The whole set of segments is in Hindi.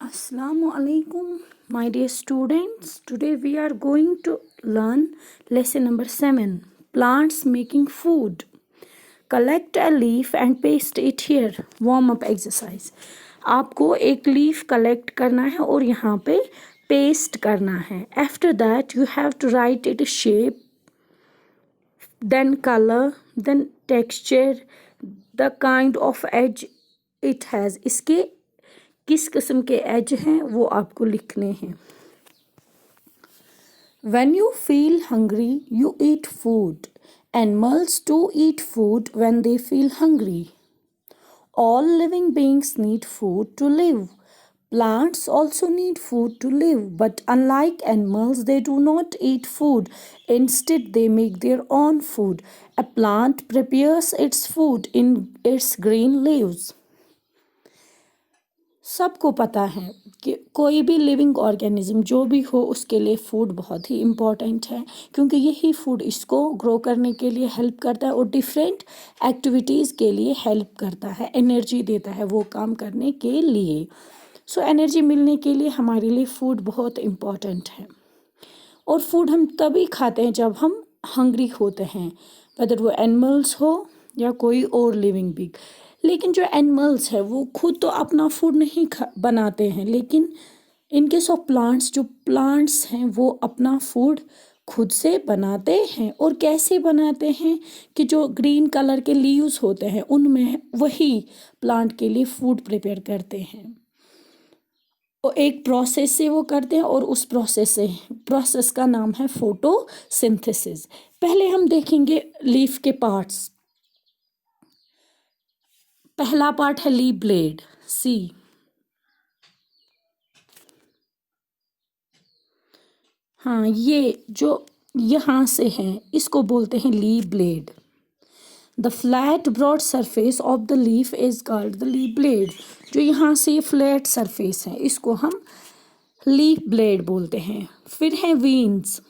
Assalamu alaikum, my dear students. Today we are going to learn lesson number 7, plants making food. Collect a leaf and paste it here. Warm up exercise. आपको एक लीफ कलेक्ट करना है और यहाँ पे पेस्ट करना है. After that you have to write it shape, then color, then texture, the kind of edge it has. इसके किस किस्म के एज हैं वो आपको लिखने हैं. When you feel hungry, you eat food. Animals too eat food when they feel hungry. All living beings need food to live. Plants also need food to live, but unlike animals, they do not eat food. Instead, they make their own food. A plant prepares its food in its green leaves. सबको पता है कि कोई भी लिविंग ऑर्गेनिज्म जो भी हो उसके लिए फूड बहुत ही इम्पॉर्टेंट है, क्योंकि यही फूड इसको ग्रो करने के लिए हेल्प करता है और डिफरेंट एक्टिविटीज़ के लिए हेल्प करता है, एनर्जी देता है वो काम करने के लिए. सो एनर्जी मिलने के लिए हमारे लिए फूड बहुत इम्पॉर्टेंट है. और फूड हम तभी खाते हैं जब हम हंग्री होते हैं, वेदर वो एनिमल्स हो या कोई और लिविंग बीइंग. लेकिन जो एनिमल्स है वो खुद तो अपना फूड नहीं बनाते हैं, लेकिन इन केस ऑफ प्लांट्स, जो प्लांट्स हैं वो अपना फूड खुद से बनाते हैं. और कैसे बनाते हैं कि जो ग्रीन कलर के लीव्स होते हैं उनमें वही प्लांट के लिए फूड प्रिपेयर करते हैं. और एक प्रोसेस से वो करते हैं और उस प्रोसेस का नाम है फोटोसिंथेसिस. पहले हम देखेंगे लीफ के पार्ट्स. पहला पार्ट है लीफ ब्लेड, सी. हाँ, ये जो यहाँ से है इसको बोलते हैं leaf blade. The flat broad surface of the leaf is called the leaf blade. जो यहाँ से ये फ्लैट सरफेस है इसको हम लीफ ब्लेड बोलते हैं. फिर है वीन्स.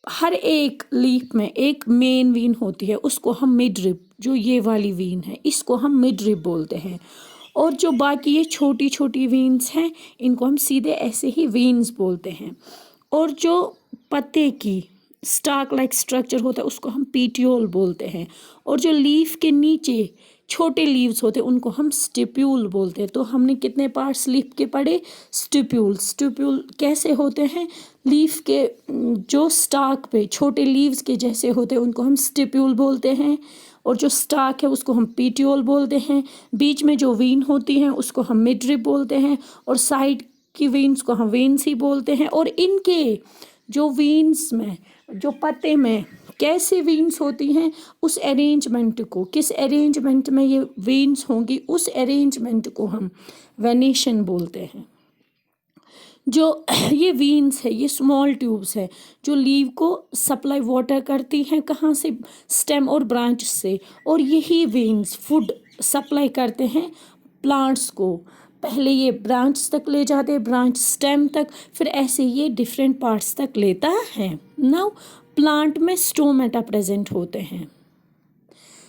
हर एक लीफ में एक मेन वीन होती है, उसको हम मिडरिप, जो ये वाली वीन है इसको हम मिडरिप बोलते हैं. और जो बाकी ये छोटी छोटी वीन्स हैं इनको हम सीधे ऐसे ही वीन्स बोलते हैं. और जो पत्ते की स्टाक लाइक स्ट्रक्चर होता है उसको हम पीटियोल बोलते हैं. और जो लीफ के नीचे छोटे लीव्स होते हैं उनको हम स्टिप्यूल बोलते हैं. तो हमने कितने पार्ट्स लीफ के पढ़े? स्टिप्यूल. स्टिप्यूल कैसे होते हैं? लीफ के जो स्टाक पे छोटे लीव्स के जैसे होते हैं उनको हम स्टिप्यूल बोलते हैं. और जो स्टाक है उसको हम पीटियोल बोलते हैं. बीच में जो वीन होती हैं उसको हम मिडरिप बोलते हैं. और साइड की वीन्स को हम वीन्स ही बोलते हैं. और इनके जो वीन्स में, जो पत्ते में कैसे वीन्स होती हैं उस अरेंजमेंट को, किस अरेंजमेंट में ये वीन्स होंगी उस अरेंजमेंट को हम वेनेशन बोलते हैं. जो ये वीन्स है ये स्मॉल ट्यूब्स है जो लीव को सप्लाई वाटर करती हैं. कहाँ से? स्टेम और ब्रांच से. और यही वीन्स फूड सप्लाई करते हैं प्लांट्स को. पहले ये ब्रांच तक ले जाते हैं, ब्रांच स्टेम तक, फिर ऐसे ये डिफरेंट पार्ट्स तक लेता है. नाउ प्लांट में स्टोमेटा प्रेजेंट होते हैं.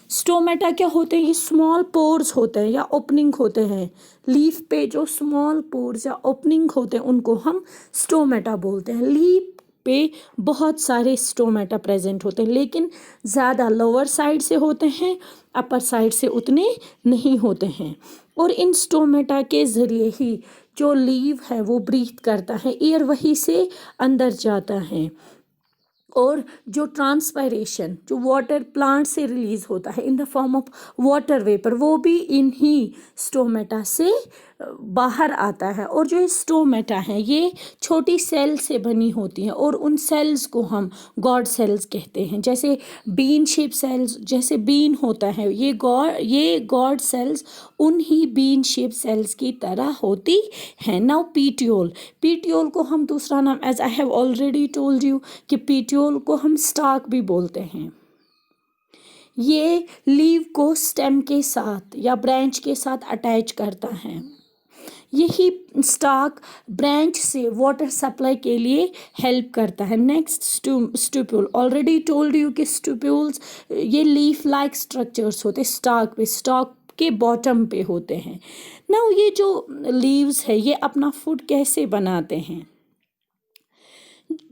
स्टोमेटा क्या होते हैं? ये स्मॉल पोर्स होते हैं या ओपनिंग होते हैं. लीफ पे जो स्मॉल पोर्स या ओपनिंग होते हैं उनको हम स्टोमेटा बोलते हैं. लीफ पे बहुत सारे स्टोमेटा प्रेजेंट होते हैं, लेकिन ज़्यादा लोअर साइड से होते हैं, अपर साइड से उतने नहीं होते हैं. और इन स्टोमेटा के ज़रिए ही जो लीव है वो ब्रीथ करता है, एयर वहीं से अंदर जाता है. और जो ट्रांसपायरेशन, जो वाटर प्लांट से रिलीज होता है इन the form of water vapour, वो भी इन्हीं स्टोमेटा से बाहर आता है. और जो स्टोमेटा हैं ये छोटी सेल से बनी होती हैं और उन सेल्स को हम गॉड सेल्स कहते हैं. जैसे बीन शेप सेल्स, जैसे बीन होता है ये गॉड सेल्स उन्हीं बीन शेप सेल्स की तरह होती हैं. नाउ पीटियोल को हम दूसरा नाम, as I have already told you, कि पीटियोल को हम स्टाक भी बोलते हैं. ये लीव को स्टेम के साथ या ब्रांच के साथ अटैच करता है. यही स्टाक ब्रांच से वाटर सप्लाई के लिए हेल्प करता है. Next stipule. Already told you कि स्टिप्यूल्स ये लीफ लाइक स्ट्रक्चर्स होते हैं स्टाक पे. स्टाक के बॉटम पे होते हैं। नाउ ये जो लीव्स है ये अपना फूड कैसे बनाते हैं?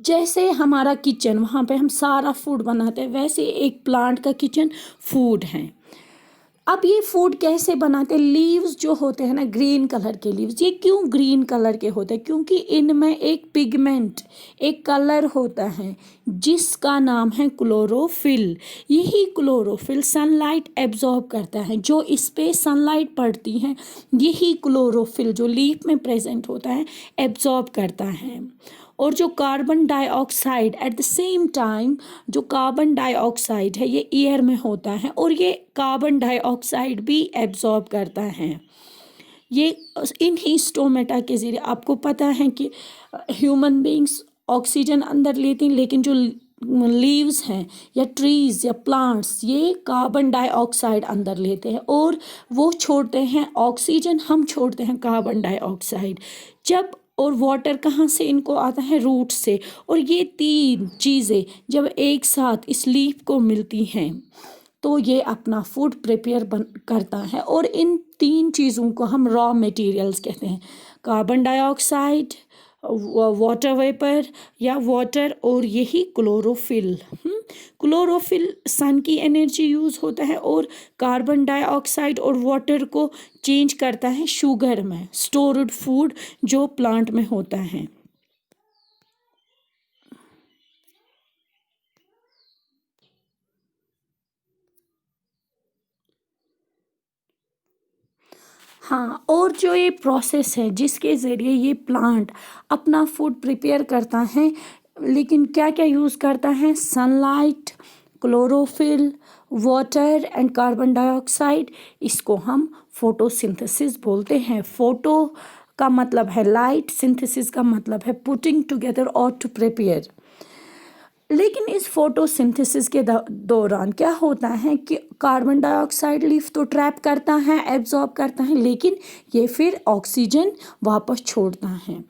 जैसे हमारा किचन, वहाँ पे हम सारा फूड बनाते हैं, वैसे एक प्लांट का किचन फूड है। अब ये फूड कैसे बनाते हैं? लीव्स जो होते हैं ना, ग्रीन कलर के लीव्स, ये क्यों ग्रीन कलर के होते हैं? क्योंकि इनमें एक पिगमेंट, एक कलर होता है जिसका नाम है क्लोरोफिल। यही क्लोरोफिल सनलाइट एब्जॉर्ब करता है। जो इस पे सनलाइट पड़ती है, यही क्लोरोफिल जो लीफ में प्रेजेंट होता है एब्जॉर्ब करता है। और जो carbon dioxide at the same time, जो कार्बन डाइऑक्साइड है ये एयर में होता है और ये कार्बन डाइऑक्साइड भी एब्जॉर्ब करता है। ये इन ही स्टोमेटा के ज़रिए, आपको पता है कि ह्यूमन बींग्स ऑक्सीजन अंदर लेती हैं, लेकिन जो लीव्स हैं या ट्रीज या प्लांट्स ये कार्बन डाइऑक्साइड अंदर लेते हैं और वो छोड़ते हैं ऑक्सीजन, हम छोड़ते हैं कार्बन डाइऑक्साइड। जब और वाटर कहाँ से इनको आता है? रूट से। और ये तीन चीज़ें जब एक साथ इस लीफ को मिलती हैं तो ये अपना फूड प्रिपेयर करता है। और इन तीन चीज़ों को हम रॉ मटेरियल्स कहते हैं, कार्बन डाइऑक्साइड, वाटर वेपर या वाटर और यही क्लोरोफिल। क्लोरोफिल सन की एनर्जी यूज़ होता है और कार्बन डाइऑक्साइड और वाटर को चेंज करता है शुगर में, स्टोर्ड फूड जो प्लांट में होता है। हाँ, और जो ये प्रोसेस है जिसके ज़रिए ये प्लांट अपना फूड प्रिपेयर करता है, लेकिन क्या क्या यूज़ करता है? Sunlight, chlorophyll, water and carbon dioxide. इसको हम फोटोसिंथेसिस बोलते हैं। फोटो का मतलब है लाइट, सिंथेसिस का मतलब है पुटिंग टुगेदर और टू प्रिपेयर। लेकिन इस फोटोसिंथेसिस के दौरान क्या होता है कि कार्बन डाइऑक्साइड लीफ तो ट्रैप करता है, एब्जॉर्ब करता है, लेकिन ये फिर ऑक्सीजन वापस छोड़ता है।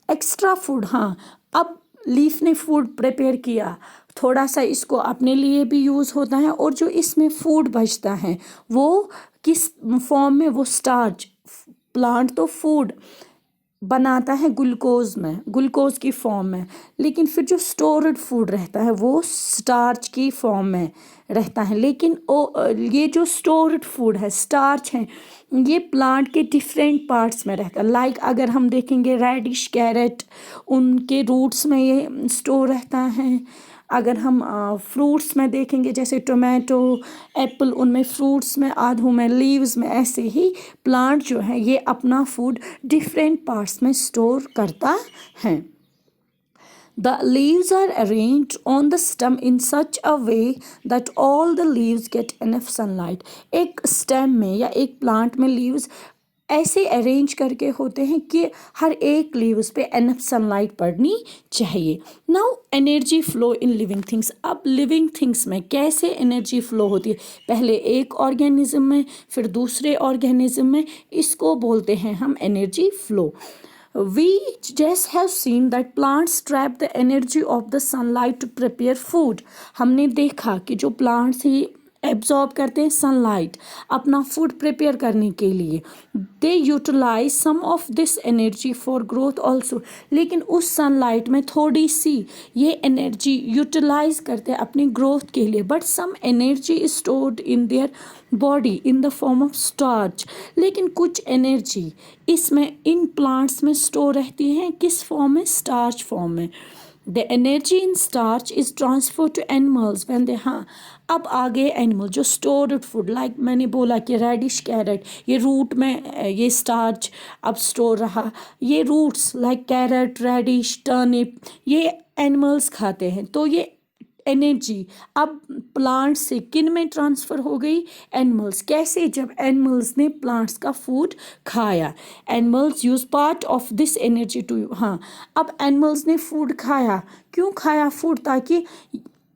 एक्स्ट्रा फूड, हाँ, अब लीफ ने फूड प्रिपेयर किया, थोड़ा सा इसको अपने लिए भी यूज़ होता है और जो इसमें फूड बचता है वो किस फॉर्म में? वो स्टार्च। प्लांट तो फूड बनाता है ग्लूकोज में, ग्लूकोज की फॉर्म में, लेकिन फिर जो स्टोर्ड फूड रहता है वो स्टार्च की फॉर्म में रहता है। लेकिन ये जो स्टोर्ड फूड है, स्टार्च है, ये प्लांट के डिफरेंट पार्ट्स में रहता है। लाइक अगर हम देखेंगे रेडिश कैरेट, उनके रूट्स में ये स्टोर रहता है। अगर हम फ्रूट्स में देखेंगे जैसे टोमेटो, एप्पल, उनमें फ्रूट्स में, आधों में लीव्स में, ऐसे ही प्लांट जो है ये अपना फूड डिफरेंट पार्ट्स में स्टोर करता है। The leaves are arranged on the stem in such a way that all the leaves get enough sunlight. एक स्टेम में या एक प्लांट में लीव्स ऐसे अरेंज करके होते हैं कि हर एक लीव्स पे एनफ सनलाइट पड़नी चाहिए। Now energy flow in living things. अब लिविंग थिंग्स में कैसे एनर्जी फ्लो होती है? पहले एक ऑर्गेनिज्म में, फिर दूसरे ऑर्गेनिज्म में, इसको बोलते हैं हम energy flow. We just have seen that plants trap the energy of the sunlight to prepare food. हमने देखा कि जो प्लांट्स ही एब्जॉर्ब करते हैं सनलाइट अपना फूड प्रिपेयर करने के लिए, they utilize some of this energy for growth also. लेकिन उस सनलाइट में थोड़ी सी ये एनर्जी यूटिलाइज करते हैं अपनी ग्रोथ के लिए, but some energy is stored in their body in the form of starch. लेकिन कुछ एनर्जी इसमें इन प्लांट्स में स्टोर रहती है, किस फॉर्म में? स्टार्च फॉर्म में। The energy in starch is transfer to animals when they, हाँ, अब आगे एनिमल जो स्टोर्ड फूड, लाइक मैंने बोला कि रेडिश कैरेट, ये रूट में ये स्टार्च अब स्टोर रहा, ये roots like carrot, radish, turnip, ये एनिमल्स खाते हैं, तो ये एनर्जी अब प्लांट से किन में ट्रांसफ़र हो गई? एनिमल्स। कैसे? जब एनिमल्स ने प्लांट्स का फूड खाया, animals use part of this energy to, हाँ, अब एनिमल्स ने फूड खाया। क्यों खाया फूड? ताकि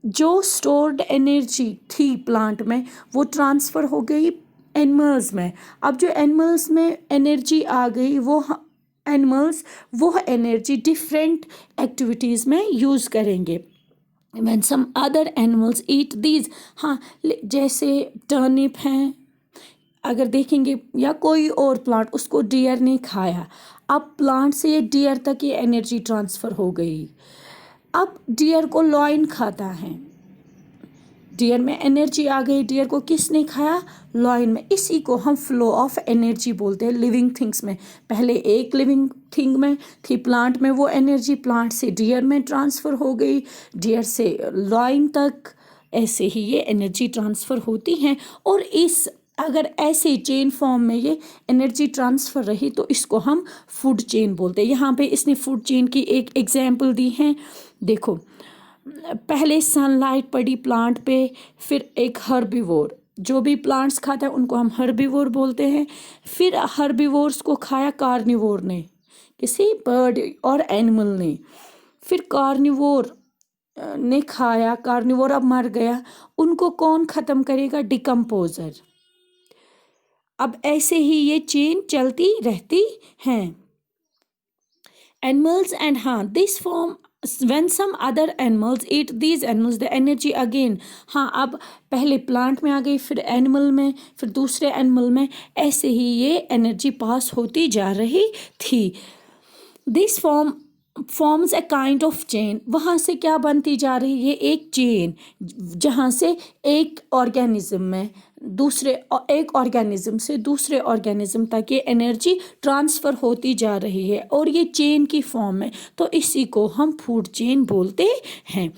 जो स्टोर्ड एनर्जी थी प्लांट में वो ट्रांसफ़र हो गई एनिमल्स में। अब जो एनिमल्स में एनर्जी आ गई, वो एनिमल्स वो एनर्जी डिफरेंट एक्टिविटीज़ में यूज़ करेंगे। When some other animals eat these, हाँ, जैसे टर्निप हैं, अगर देखेंगे या कोई और प्लांट, उसको डियर ने खाया, अब प्लांट से ये डियर तक ये एनर्जी ट्रांसफ़र हो गई। अब डियर को लॉयन खाता है, डियर में एनर्जी आ गई, डियर को किसने खाया? लॉयन में। इसी को हम फ्लो ऑफ एनर्जी बोलते हैं लिविंग थिंग्स में। पहले एक लिविंग थिंग में थी, प्लांट में, वो एनर्जी प्लांट से डियर में ट्रांसफ़र हो गई, डियर से लॉयन तक, ऐसे ही ये एनर्जी ट्रांसफ़र होती हैं। और इस अगर ऐसे चेन फॉर्म में ये एनर्जी ट्रांसफ़र रही तो इसको हम फूड चेन बोलते हैं। यहाँ पे इसने फूड चेन की एक एग्जाम्पल दी है। देखो, पहले सनलाइट पड़ी प्लांट पे, फिर एक हर्बीवोर, जो भी प्लांट्स खाता है उनको हम हर्बीवोर बोलते हैं। फिर हर्बीवोर्स को खाया कार्निवोर ने, किसी बर्ड और एनिमल ने। फिर कार्निवोर ने खाया, कार्निवोर अब मर गया, उनको कौन ख़त्म करेगा? डिकम्पोजर। अब ऐसे ही ये चेन चलती रहती हैं। Animals and this form when some other animals eat these animals the energy again। हाँ, अब पहले प्लांट में आ गई, फिर एनिमल में, फिर दूसरे एनिमल में, ऐसे ही ये एनर्जी पास होती जा रही थी। This forms a kind of chain. वहाँ से क्या बनती जा रही है? एक चेन, जहाँ से एक ऑर्गेनिज्म में दूसरे, एक ऑर्गेनिज्म से दूसरे ऑर्गेनिज्म तक ये एनर्जी ट्रांसफ़र होती जा रही है और ये चेन की फॉर्म में, तो इसी को हम फूड चेन बोलते हैं।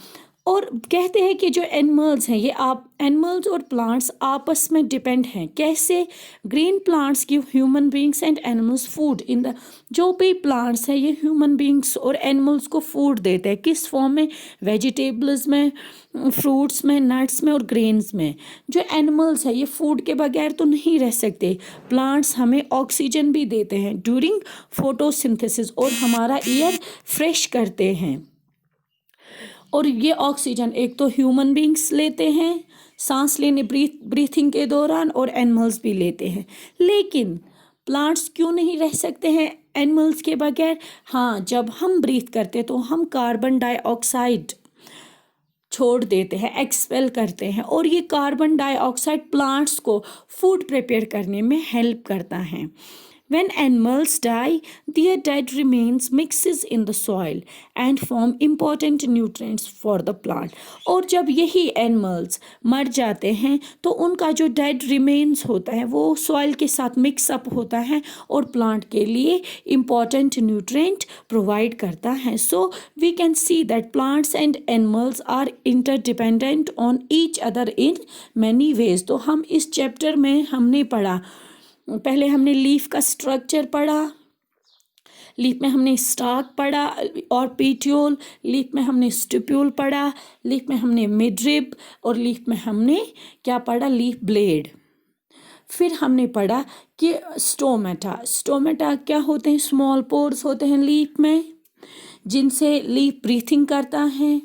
और कहते हैं कि जो एनिमल्स हैं, ये आप एनिमल्स और प्लांट्स आपस में डिपेंड हैं। कैसे? Green plants give human beings and animals food in the, जो भी प्लांट्स हैं ये ह्यूमन बींग्स और एनिमल्स को फूड देते हैं। किस फॉर्म में? वेजिटेबल्स में, फ्रूट्स में, नट्स में और ग्रेन्स में। जो एनिमल्स हैं ये फूड के बगैर तो नहीं रह सकते। प्लांट्स हमें ऑक्सीजन भी देते हैं ड्यूरिंग फोटोसिंथेसिस और हमारा एयर फ्रेश करते हैं। और ये ऑक्सीजन एक तो ह्यूमन बींग्स लेते हैं सांस लेने, ब्रीथिंग के दौरान, और एनिमल्स भी लेते हैं। लेकिन प्लांट्स क्यों नहीं रह सकते हैं एनिमल्स के बगैर? हाँ, जब हम ब्रीथ करते तो हम कार्बन डाइऑक्साइड छोड़ देते हैं, एक्सपेल करते हैं, और ये कार्बन डाइऑक्साइड प्लांट्स को फूड प्रिपेयर करने में हेल्प करता है। When animals die, their dead remains mixes in the soil and form important nutrients for the plant। और जब यही एनिमल्स मर जाते हैं तो उनका जो डेड रिमेन्स होता है वो सॉइल के साथ मिक्सअप होता है और प्लांट के लिए इम्पॉर्टेंट न्यूट्रिएंट प्रोवाइड करता है। So we can see that plants and animals are interdependent on each other in many ways. तो हम इस चैप्टर में हमने पढ़ा, पहले हमने लीफ का स्ट्रक्चर पढ़ा, लीफ में हमने स्टार्क पढ़ा और पीटियोल, लीफ में हमने स्टिप्यूल पढ़ा, लीफ में हमने मिडरिब, और लीफ में हमने क्या पढ़ा? Leaf blade. फिर हमने पढ़ा कि स्टोमेटा क्या होते हैं? स्मॉल पोर्स होते हैं लीफ में, जिनसे लीफ ब्रीथिंग करता है।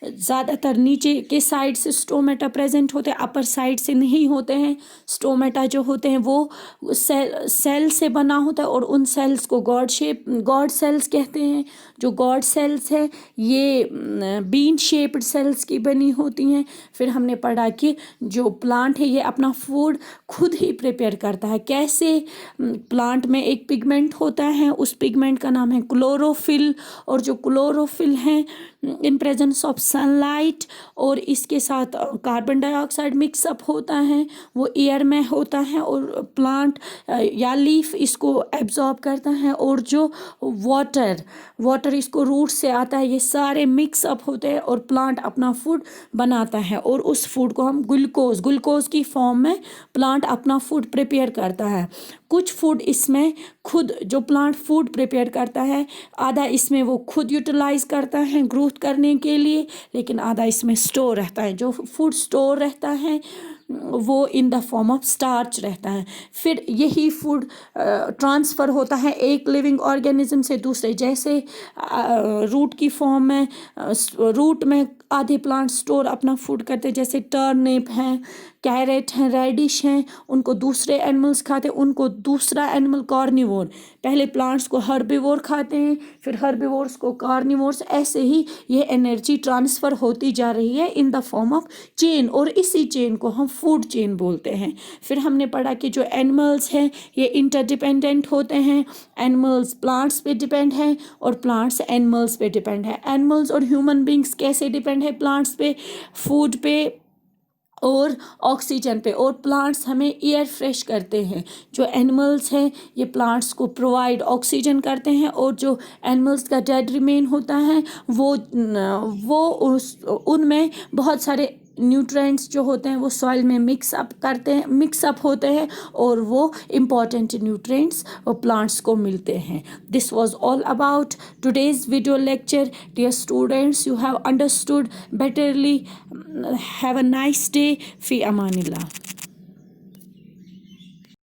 ज़्यादातर नीचे के साइड से स्टोमेटा प्रेजेंट होते हैं, अपर साइड से नहीं होते हैं। स्टोमेटा जो होते हैं वो सेल से बना होता है और उन सेल्स को गॉड सेल्स कहते हैं। जो गॉड सेल्स हैं ये बीन शेप्ड सेल्स की बनी होती हैं। फिर हमने पढ़ा कि जो प्लांट है ये अपना फूड खुद ही प्रिपेयर करता है। कैसे? प्लांट में एक पिगमेंट होता है, उस पिगमेंट का नाम है क्लोरोफिल, और जो क्लोरोफिल है इन प्रेजेंस ऑफ सनलाइट और इसके साथ कार्बन डाइऑक्साइड मिक्सअप होता है, वो एयर में होता है और प्लांट या लीफ इसको एब्जॉर्ब करता है, और जो वाटर इसको रूट से आता है, ये सारे मिक्सअप होते हैं और प्लांट अपना फूड बनाता है। और उस फूड को हम ग्लूकोज की फॉर्म में प्लांट अपना फूड प्रिपेयर करता है। कुछ फूड इसमें खुद जो प्लांट फूड प्रिपेयर करता है, आधा इसमें वो खुद यूटिलाइज करता है ग्रोथ करने के लिए, लेकिन आधा इसमें स्टोर रहता है। जो फूड स्टोर रहता है वो इन द फॉर्म ऑफ स्टार्च रहता है। फिर यही फूड ट्रांसफ़र होता है एक लिविंग ऑर्गेनिज्म से दूसरे, जैसे रूट की फॉर्म में, रूट में आधे प्लांट स्टोर अपना फूड करते हैं, जैसे टर्निप हैं, कैरेट हैं, रेडिश हैं, उनको दूसरे एनिमल्स खाते हैं, उनको दूसरा एनिमल कार्निवोर, पहले प्लांट्स को हर्बिवोर खाते हैं, फिर हर्बिवोर्स को कार्निवोर्स, ऐसे ही ये एनर्जी ट्रांसफ़र होती जा रही है इन द फॉर्म ऑफ चेन, और इसी चेन को हम फूड चेन बोलते हैं। फिर हमने पढ़ा कि जो एनिमल्स हैं ये इंटरडिपेंडेंट होते हैं। एनिमल्स प्लांट्स पे डिपेंड हैं और प्लांट्स एनिमल्स पे डिपेंड है। एनिमल्स और ह्यूमन बींग्स कैसे डिपेंड है प्लांट्स पे, फूड पे और ऑक्सीजन पे। और प्लांट्स हमें एयर फ्रेश करते हैं। जो एनिमल्स हैं ये प्लांट्स को प्रोवाइड ऑक्सीजन करते हैं और जो एनिमल्स का डेड रिमेन होता है वो उनमें बहुत सारे न्यूट्रिएंट्स जो होते हैं वो सॉइल में मिक्सअप होते हैं और वो इम्पॉर्टेंट न्यूट्रिएंट्स प्लांट्स को मिलते हैं। This was all about today's video lecture. Dear students, you have understood betterly. Have a nice day. Fi amanillah.